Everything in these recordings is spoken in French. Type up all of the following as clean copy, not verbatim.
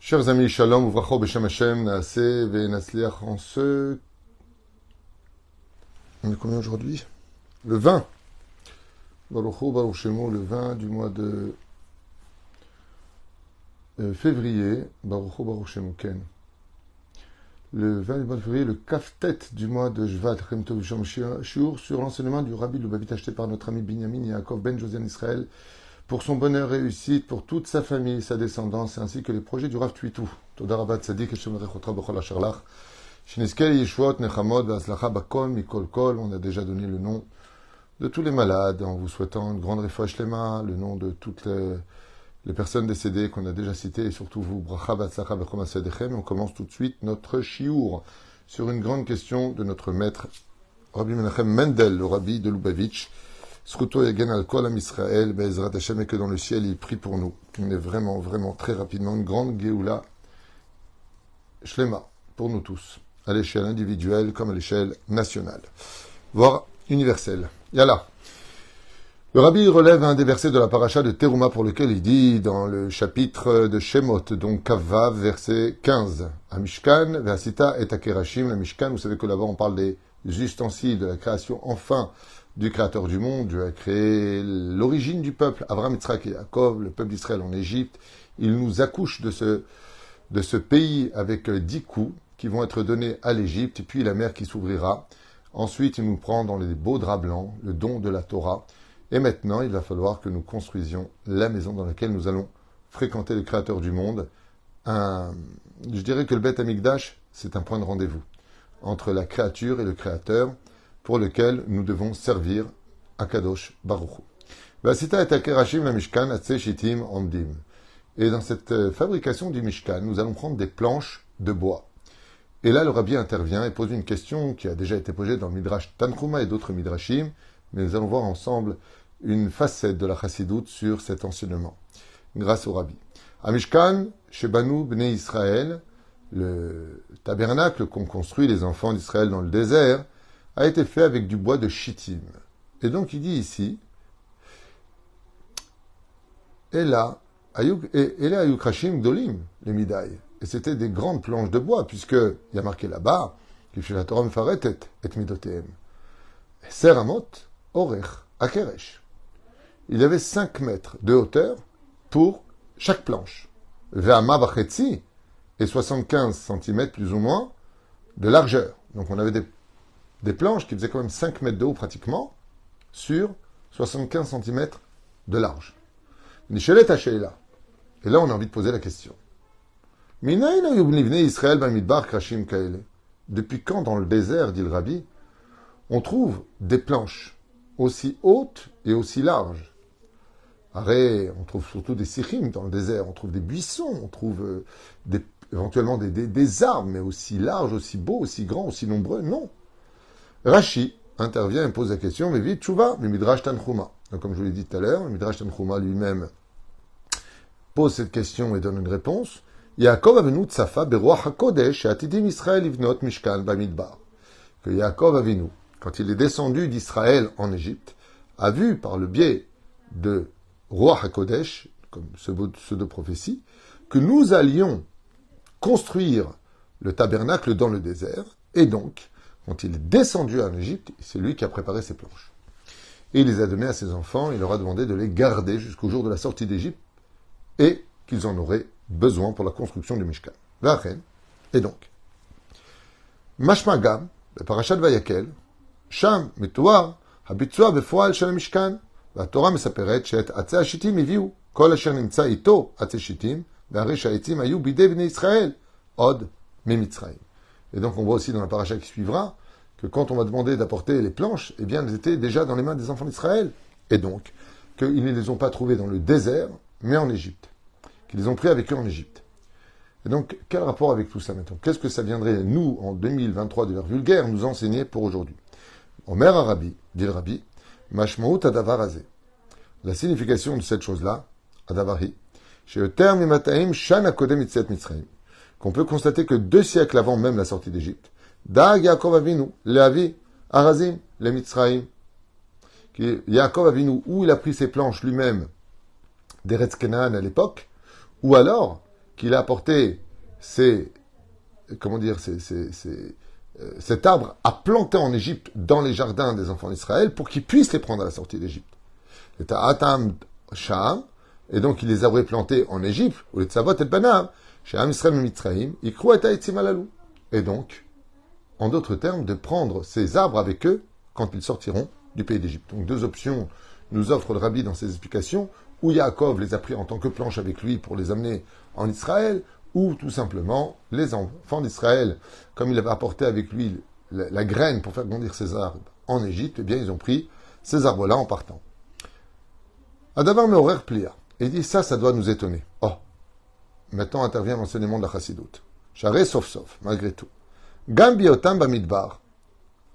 Chers amis, shalom, uvracho b'shem Hashem, naaseh ve'natzliach en ce... On est combien aujourd'hui? Le 20. Baruch Baruch Shemo, le 20 du mois de février. Baruch Baruch Shemo, Ken. Le 20 du mois de février, le kaftet du mois de Shvat, Chem Tov Shom Shiur, sur l'enseignement du Rabbi Lubavitch acheté par notre ami Binyamin Yaakov Ben Josian Israël, pour son bonheur réussite, pour toute sa famille, sa descendance, ainsi que les projets du Rav Tuitou. Toda Rabba Tzadik, Hashem Rechotra B'chol Asherlach, Shinizkel Yeshuot Nechamod V'Atzlacha Bakol Mikol Kol. On a déjà donné le nom de tous les malades, en vous souhaitant une grande réfouach lema, le nom de toutes les personnes décédées qu'on a déjà citées, et surtout vous, Bracha V'Atzlacha B'chom Asedechem. On commence tout de suite notre shiur sur une grande question de notre maître, Rabbi Menachem Mendel, le Rabbi de Lubavitch. Sruto Yagen al Kol Am Israël, Be'ezrat Hashem, et que dans le ciel il prie pour nous. On est vraiment, vraiment très rapidement une grande Géoula Shlema pour nous tous, à l'échelle individuelle comme à l'échelle nationale, voire universelle. Yalla. Le Rabbi relève un des versets de la paracha de Teruma pour lequel il dit dans le chapitre de Shemot, donc Kavav, verset 15, à Mishkan, Ve'asita et Akerashim, la Mishkan, vous savez que là-bas on parle des ustensiles de la création enfin du Créateur du monde. Dieu a créé l'origine du peuple, Abraham, Yitzhak et Yaakov, le peuple d'Israël en Égypte. Il nous accouche de ce pays avec 10 coups qui vont être donnés à l'Égypte, et puis la mer qui s'ouvrira. Ensuite, il nous prend dans les beaux draps blancs, le don de la Torah. Et maintenant, il va falloir que nous construisions la maison dans laquelle nous allons fréquenter le Créateur du monde. Je dirais que le Beth Amikdash, c'est un point de rendez-vous entre la créature et le Créateur, pour lequel nous devons servir Akadosh Baruch Hu. Vasita et Akerashim la Mishkan Atse Shitim Omdim. Et dans cette fabrication du Mishkan, nous allons prendre des planches de bois. Et là, le Rabbi intervient et pose une question qui a déjà été posée dans le Midrash Tanchuma et d'autres Midrashim, mais nous allons voir ensemble une facette de la Chassidoute sur cet enseignement, grâce au Rabbi. À Mishkan, Shebanu Bnei Israël, le tabernacle qu'ont construit les enfants d'Israël dans le désert, a été fait avec du bois de Shittim. Et donc il dit ici, et là, Ayukrashim Gdolim, les Midaï. Et c'était des grandes planches de bois, puisqu'il y a marqué là-bas, la Torah Mefaretet et Midotehem. Seramot, Orech, Akeresh. Il y avait 5 mètres de hauteur pour chaque planche. Ve'ama Bachetzi, et 75 cm plus ou moins de largeur. Donc on avait des planches qui faisaient quand même 5 mètres de haut pratiquement, sur 75 cm de large. Nishelet Hasheila. Et là, on a envie de poser la question. Depuis quand dans le désert, dit le Rabbi, on trouve des planches aussi hautes et aussi larges? Arrête, on trouve surtout des sikhim dans le désert, on trouve des buissons, on trouve éventuellement des arbres, mais aussi larges, aussi beaux, aussi grands, aussi nombreux. Non. Rashi intervient et pose la question, mais vite, tchouva, le Midrash Tanchuma. Donc, comme je vous l'ai dit tout à l'heure, le Midrash Tanchuma lui-même pose cette question et donne une réponse. Yaakov Avinu tsafa beruach hakodesh atidim Israël ivnot mishkan bamidbar. Que Yaakov Avinu, quand il est descendu d'Israël en Égypte, a vu par le biais de Ruach HaKodesh, comme ceux de prophétie, que nous allions construire le tabernacle dans le désert, et donc, quand il est descendu en Égypte, c'est lui qui a préparé ses planches. Et il les a données à ses enfants, il leur a demandé de les garder jusqu'au jour de la sortie d'Égypte, et qu'ils en auraient besoin pour la construction du Mishkan. Et donc, Mashmagam, le parashat Vayakel, Sham, Mituar, Habitzua, Befoal, Shal Mishkan, והתורה מספרת שאת עצי השיטים הביאו, כל אשר נמצא איתו עצי שיטים, והרי שהעצים היו בידי בני ישראל, עוד ממצרים. Et donc on voit aussi dans la paracha qui suivra, que quand on va demander d'apporter les planches, eh bien elles étaient déjà dans les mains des enfants d'Israël. Et donc, qu'ils ne les ont pas trouvées dans le désert, mais en Égypte. Qu'ils les ont pris avec eux en Égypte. Et donc, quel rapport avec tout ça maintenant? Qu'est-ce que ça viendrait, nous, en 2023, de l'ère vulgaire, nous enseigner pour aujourd'hui? Omer Arabi, dit le Rabbi, Mashmaout Adavarazé. La signification de cette chose-là, Adavari, chez le terme Imataim Shana Kodem Itzet Mitzrayim, qu'on peut constater que 2 siècles avant même la sortie d'Égypte, Da Yaakov Avinu, Leavi, Arazim, le Mitzrayim, Yaakov Avinu, où il a pris ses planches lui-même d'Eretz Canaan à l'époque, ou alors qu'il a apporté cet arbre à planter en Égypte dans les jardins des enfants d'Israël pour qu'ils puissent les prendre à la sortie d'Égypte. Et donc il les aurait plantés en Égypte, ou les Tzavot et Banav, chez Am Israël et Mitzrayim, Ikru et Haetzim alalou. Et donc, en d'autres termes, de prendre ces arbres avec eux quand ils sortiront du pays d'Égypte. Donc deux options nous offre le Rabbi dans ses explications, où Yaakov les a pris en tant que planche avec lui pour les amener en Israël, ou tout simplement les enfants d'Israël, comme il avait apporté avec lui la graine pour faire grandir ses arbres en Égypte, eh bien ils ont pris ces arbres-là en partant. Adavar Meorer Plia. Et il dit ça doit nous étonner. Oh, maintenant intervient l'enseignement de la Chassidoute. Charé sauf, malgré tout. Gambi Otam Bamidbar,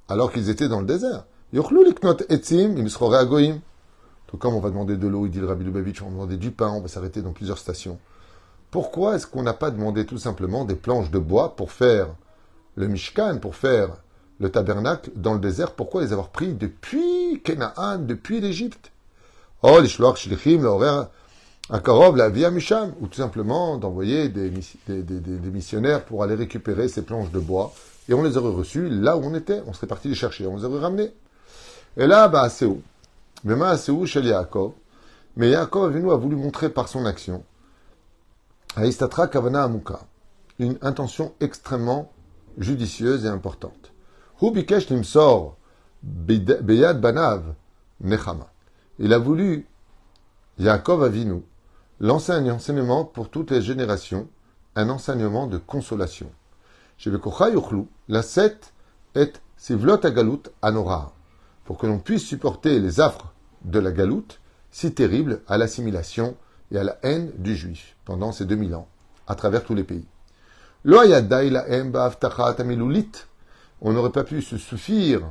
alors qu'ils étaient dans le désert. Yochlu liknot etzim imsrore agoim. Tout comme on va demander de l'eau, il dit le Rabbi Lubavitch, on va demander du pain, on va s'arrêter dans plusieurs stations. Pourquoi est-ce qu'on n'a pas demandé tout simplement des planches de bois pour faire le Mishkan, pour faire le tabernacle dans le désert? Pourquoi les avoir pris depuis Canaan, depuis l'Égypte? Oh, les shloach shlichim, l'horaire akarov, la via misham, ou tout simplement d'envoyer des missionnaires pour aller récupérer ces planches de bois, et on les aurait reçues là où on était, on serait parti les chercher, on les aurait ramenés. Et là, c'est où? Chez Yaakov. Mais Yaakov Avinu a voulu montrer par son action Haïstatra Kavana Amuka, une intention extrêmement judicieuse et importante. Hu bikesh nimsor beyad banav nechama. Il a voulu, Yaakov Avinu, lancer un enseignement pour toutes les générations, un enseignement de consolation. Chez Bekocha Yochlu, la 7 est Sivlot Agalut Anora, pour que l'on puisse supporter les affres de la galoute, si terribles à l'assimilation et à la haine du juif pendant ces 2000 ans, à travers tous les pays. On n'aurait pas pu se suffire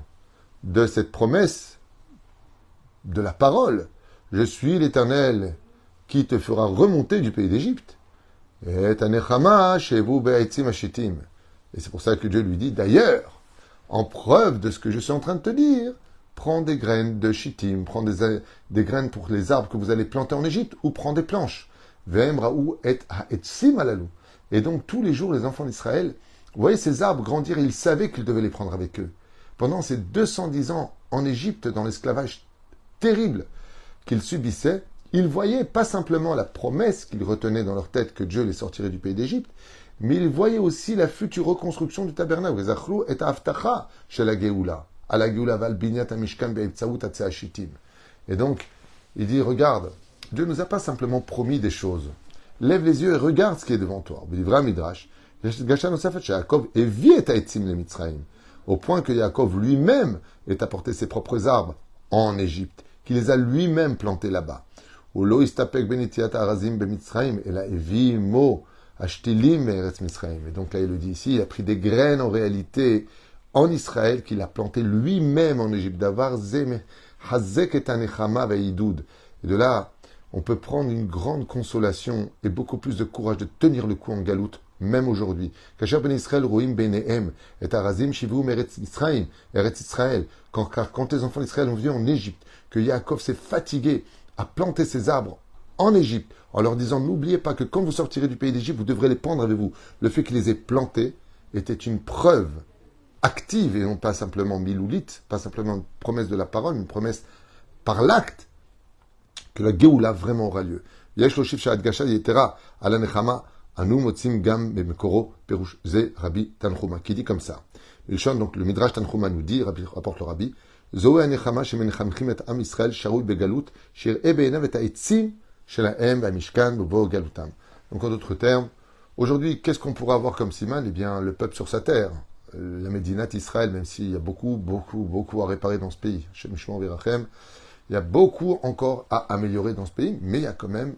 de cette promesse, de la parole. Je suis l'Éternel qui te fera remonter du pays d'Égypte. Et c'est pour ça que Dieu lui dit, d'ailleurs, en preuve de ce que je suis en train de te dire, prends des graines de chittim, prends des graines pour les arbres que vous allez planter en Égypte, ou prends des planches. Et donc, tous les jours, les enfants d'Israël, vous voyez ces arbres grandir, et ils savaient qu'ils devaient les prendre avec eux. Pendant ces 210 ans en Égypte, dans l'esclavage terrible qu'ils subissaient, ils voyaient pas simplement la promesse qu'ils retenaient dans leur tête que Dieu les sortirait du pays d'Égypte, mais ils voyaient aussi la future reconstruction du tabernacle. Et donc, il dit, regarde, Dieu nous a pas simplement promis des choses. Lève les yeux et regarde ce qui est devant toi. Au point que Yaakov lui-même ait apporté ses propres arbres en Égypte, qu'il les a lui-même plantés là-bas. Et donc là, il le dit ici, il a pris des graines en réalité en Israël qu'il a planté lui-même en Égypte. Et de là, on peut prendre une grande consolation et beaucoup plus de courage de tenir le coup en galoute, même aujourd'hui. Car quand les enfants d'Israël ont vu en Égypte que Yaakov s'est fatigué à planter ses arbres en Égypte, en leur disant, n'oubliez pas que quand vous sortirez du pays d'Égypte, vous devrez les prendre avec vous. Le fait qu'il les ait plantés était une preuve active, et non pas simplement miloulite, pas simplement une promesse de la parole, une promesse par l'acte, que la Géoula vraiment aura lieu. Yesh lo shif sha'ad gasha yetera ala nechama anu motzim gam bemekoro perush ze Rabbi Tanchuma, qui dit comme ça. Il chante donc le Midrash Tanchuma nous dit, rapporte le Rabbi, Zoé anechama shemenechamchim et am Israël sharoui begalut shir'e be'enav et ha'etzim shelahem va'mishkan bo galutam. Donc en d'autres termes, aujourd'hui, qu'est-ce qu'on pourra avoir comme siman? Eh bien, le peuple sur sa terre, la Médinat Israël, même s'il y a beaucoup à réparer dans ce pays. Shem Yishmor Virachem, il y a beaucoup encore à améliorer dans ce pays, mais il y a quand même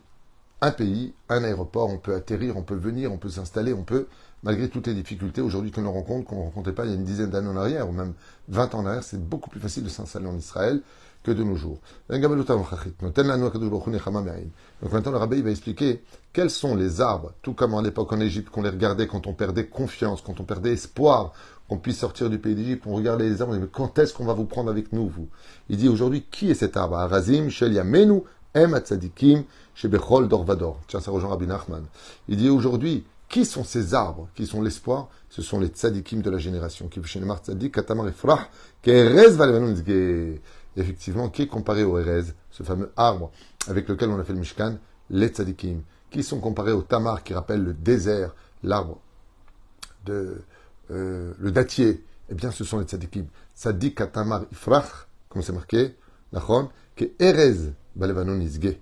un pays, un aéroport, on peut atterrir, on peut venir, on peut s'installer, on peut, malgré toutes les difficultés aujourd'hui que l'on rencontre, qu'on ne rencontrait pas il y a une dizaine d'années en arrière, ou même 20 ans en arrière, c'est beaucoup plus facile de s'installer en Israël que de nos jours. Donc maintenant le Rabbi va expliquer quels sont les arbres, tout comme à l'époque en Égypte, qu'on les regardait quand on perdait confiance, quand on perdait espoir qu'on puisse sortir du pays d'Égypte, on regardait les arbres, on disait, mais quand est-ce qu'on va vous prendre avec nous, vous? Il dit aujourd'hui, qui est cet arbre? Arazim, Shel Yamenu, Em Hatzadikim Shebechol Dor Vador. Tiens, ça rejoint Rabbi Nachman. Il dit aujourd'hui, qui sont ces arbres, qui sont l'espoir? Ce sont les tzadikim de la génération. Effectivement, qui est comparé au Erez, ce fameux arbre avec lequel on a fait le Mishkan, les tzadikim, qui sont comparés au Tamar, qui rappelle le désert, l'arbre le dattier. Eh bien, ce sont les tzadikim. Tzadik katamar ifrach, comme c'est marqué, nachon, que Erez balevanon izge.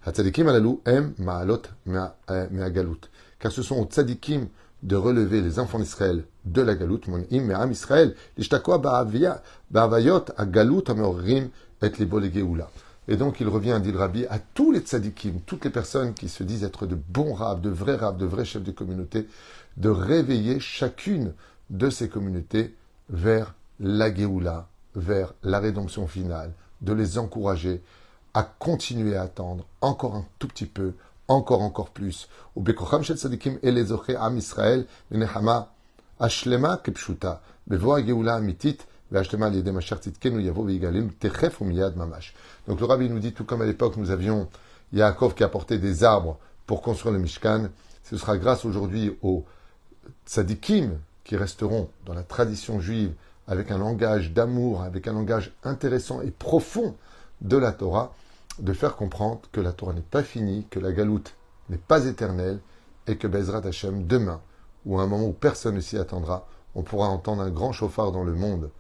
Hatzadikim alalou em ma'alot me'agalut. Car ce sont aux tzadikim de relever les enfants d'Israël de la galoute, mon im me'am Israël, l'ishtakoa ba'avayot agalut ameorim et libo legeoula. Et donc, il revient, dit le Rabbi, à tous les tzadikim, toutes les personnes qui se disent être de bons rabbes, de vrais chefs de communauté, de réveiller chacune de ces communautés vers la Géoula, vers la rédemption finale, de les encourager à continuer à attendre encore un tout petit peu, encore plus. Au Bekocham shel tzadikim elezoche am Israël, le nechama ashlema kepshuta, bevoa Géoula amitit, donc le Rabbi nous dit, tout comme à l'époque nous avions Yaakov qui apportait des arbres pour construire le Mishkan, ce sera grâce aujourd'hui aux tzadikim qui resteront dans la tradition juive avec un langage d'amour, avec un langage intéressant et profond de la Torah, de faire comprendre que la Torah n'est pas finie, que la galoute n'est pas éternelle et que Bezrat Hashem, demain, ou à un moment où personne ne s'y attendra, on pourra entendre un grand chauffard dans le monde,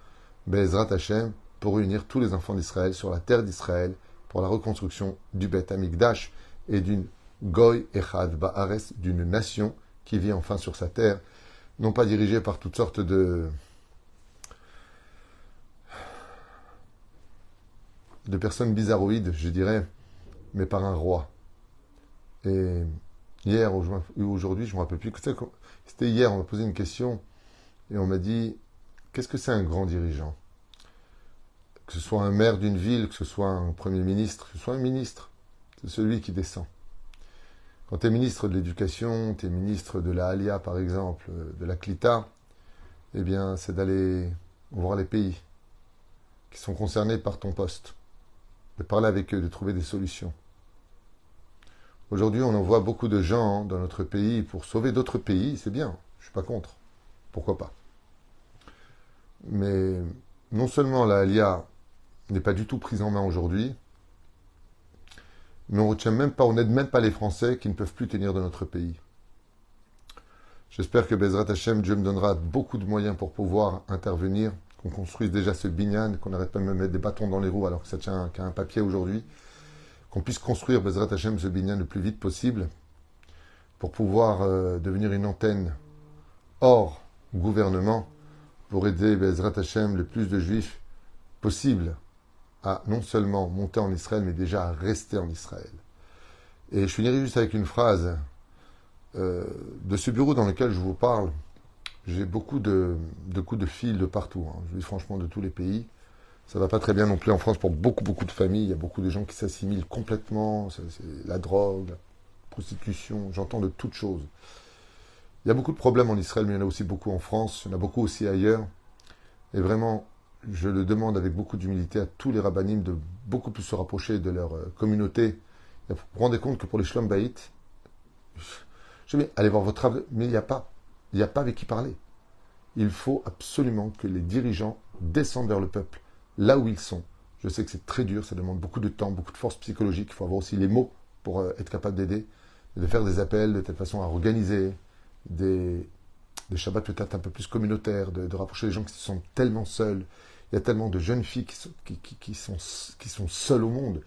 Bezrat Hashem, pour réunir tous les enfants d'Israël sur la terre d'Israël pour la reconstruction du Beth Amikdash et d'une Goy Echad Ba'ares, d'une nation qui vit enfin sur sa terre, non pas dirigée par toutes sortes de personnes bizarroïdes, je dirais, mais par un roi. Et hier ou aujourd'hui, je ne me rappelle plus, c'était hier, on m'a posé une question et on m'a dit, qu'est-ce que c'est un grand dirigeant? Que ce soit un maire d'une ville, que ce soit un premier ministre, que ce soit un ministre, c'est celui qui descend. Quand tu es ministre de l'Éducation, tu es ministre de la Alia, par exemple, de la Klita, eh bien, c'est d'aller voir les pays qui sont concernés par ton poste, de parler avec eux, de trouver des solutions. Aujourd'hui, on envoie beaucoup de gens dans notre pays pour sauver d'autres pays, c'est bien, je ne suis pas contre, pourquoi pas. Mais non seulement la Alia n'est pas du tout prise en main aujourd'hui, mais on n'aide même pas les Français qui ne peuvent plus tenir de notre pays. J'espère que Bezrat Hashem, Dieu me donnera beaucoup de moyens pour pouvoir intervenir, qu'on construise déjà ce binyan, qu'on n'arrête pas de me mettre des bâtons dans les roues alors que ça tient qu'à un papier aujourd'hui, qu'on puisse construire Bezrat Hashem ce binyan le plus vite possible pour pouvoir devenir une antenne hors gouvernement pour aider Bezrat Hashem le plus de juifs possible à non seulement monter en Israël, mais déjà à rester en Israël. Et je finirai juste avec une phrase. De ce bureau dans lequel je vous parle, j'ai beaucoup de coups de fil de partout. Je dis franchement de tous les pays. Ça va pas très bien non plus en France pour beaucoup de familles. Il y a beaucoup de gens qui s'assimilent complètement. C'est la drogue, la prostitution, j'entends de toutes choses. Il y a beaucoup de problèmes en Israël, mais il y en a aussi beaucoup en France. Il y en a beaucoup aussi ailleurs. Et vraiment, je le demande avec beaucoup d'humilité à tous les rabbinim de beaucoup plus se rapprocher de leur communauté. Vous vous rendez compte que pour les Shlom Bayit, je vais aller voir votre travail, mais il n'y a pas avec qui parler. Il faut absolument que les dirigeants descendent vers le peuple, là où ils sont. Je sais que c'est très dur, ça demande beaucoup de temps, beaucoup de force psychologique. Il faut avoir aussi les mots pour être capable d'aider, de faire des appels de telle façon à organiser des Shabbats peut-être un peu plus communautaires, de rapprocher les gens qui se sentent tellement seuls. Il y a tellement de jeunes filles qui sont seules au monde,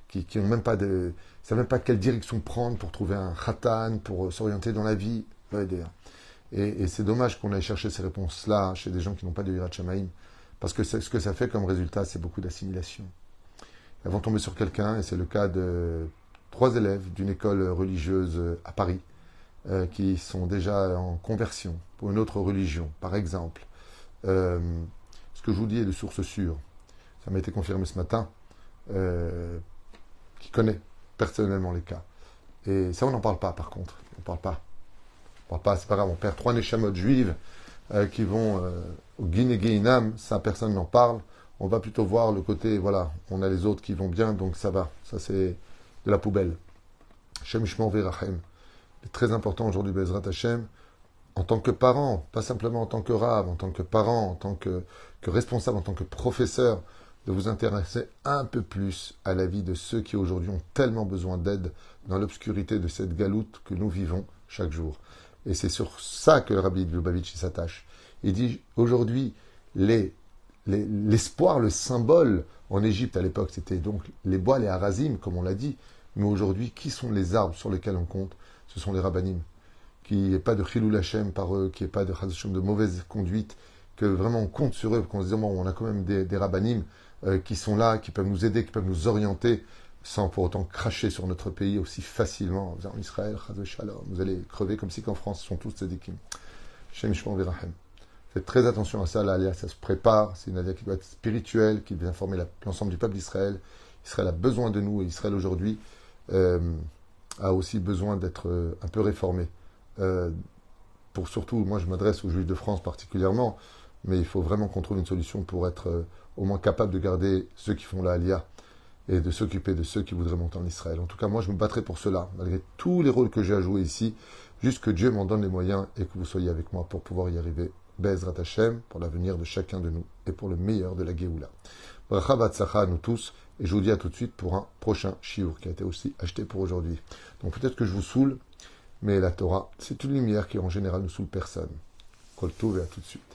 qui n'ont même pas savent même pas quelle direction prendre pour trouver un khatan, pour s'orienter dans la vie. Et c'est dommage qu'on aille chercher ces réponses-là chez des gens qui n'ont pas de Yirat Shamayim, parce que ce que ça fait comme résultat, c'est beaucoup d'assimilation. Elles vont tomber sur quelqu'un, et c'est le cas de 3 élèves d'une école religieuse à Paris, qui sont déjà en conversion pour une autre religion, par exemple. Ce que je vous dis est de source sûre. Ça m'a été confirmé ce matin, qui connaît personnellement les cas. Et ça, on n'en parle pas, par contre. On ne parle pas, c'est pas grave. On perd 3 neshamot juives qui vont au Guiné-Guéinam, ça, personne n'en parle. On va plutôt voir le côté, voilà, on a les autres qui vont bien, donc ça va. Ça, c'est de la poubelle. Shem Yishmor Virachem. C'est très important aujourd'hui, Bezrat Hashem, en tant que parent, pas simplement en tant que rave, en tant que parent, en tant que responsable, en tant que professeur, de vous intéresser un peu plus à la vie de ceux qui aujourd'hui ont tellement besoin d'aide dans l'obscurité de cette galoute que nous vivons chaque jour. Et c'est sur ça que le Rabbi Lubavitch s'attache. Il dit aujourd'hui, l'espoir, le symbole en Égypte à l'époque, c'était donc les bois, les harazim, comme on l'a dit. Mais aujourd'hui, qui sont les arbres sur lesquels on compte? Ce sont les rabbanim. Qu'il n'y ait pas de chilul Hashem par eux, qu'il n'y ait pas de mauvaise conduite, que vraiment on compte sur eux, qu'on se dise, bon, on a quand même des rabbanim qui sont là, qui peuvent nous aider, qui peuvent nous orienter, sans pour autant cracher sur notre pays aussi facilement. En disant, Israël, Chaz Shalom, vous allez crever comme si qu'en France, ils sont tous tzadikim. Shem Yishmor Virachem. Faites très attention à ça, l'alia, ça se prépare, c'est une alia qui doit être spirituelle, qui vient former l'ensemble du peuple d'Israël. Israël a besoin de nous, et Israël aujourd'hui a aussi besoin d'être un peu réformé. Pour surtout, moi je m'adresse aux Juifs de France particulièrement, mais il faut vraiment qu'on trouve une solution pour être au moins capable de garder ceux qui font la Aliyah et de s'occuper de ceux qui voudraient monter en Israël. En tout cas, moi je me battrai pour cela, malgré tous les rôles que j'ai à jouer ici, juste que Dieu m'en donne les moyens et que vous soyez avec moi pour pouvoir y arriver. Be'ezrat Hashem, pour l'avenir de chacun de nous et pour le meilleur de la Géoula. Bracha Vatsacha à nous tous, et je vous dis à tout de suite pour un prochain shiur qui a été aussi acheté pour aujourd'hui. Donc peut-être que je vous saoule, mais la Torah, c'est une lumière qui en général ne saoule personne. Kol Tov et à tout de suite.